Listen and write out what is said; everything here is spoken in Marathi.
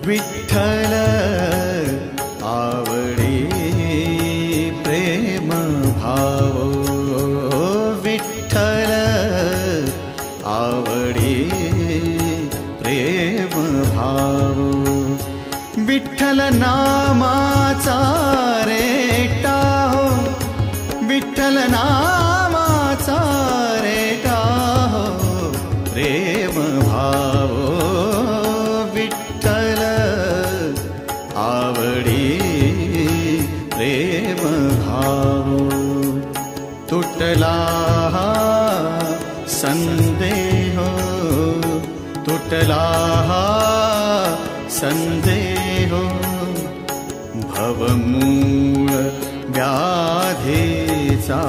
विठ्ठल आवडी प्रेम भाव, विठ्ठल आवडी प्रेम भाव, विठ्ठल नामाचा रेटा हो, विठ्ठल नामाचा रेटा हो प्रेम भाव, विठ्ठल आवडी प्रेम भाव. तुटला संदेह, तुटला संदेह, भवमूळ व्याधीचा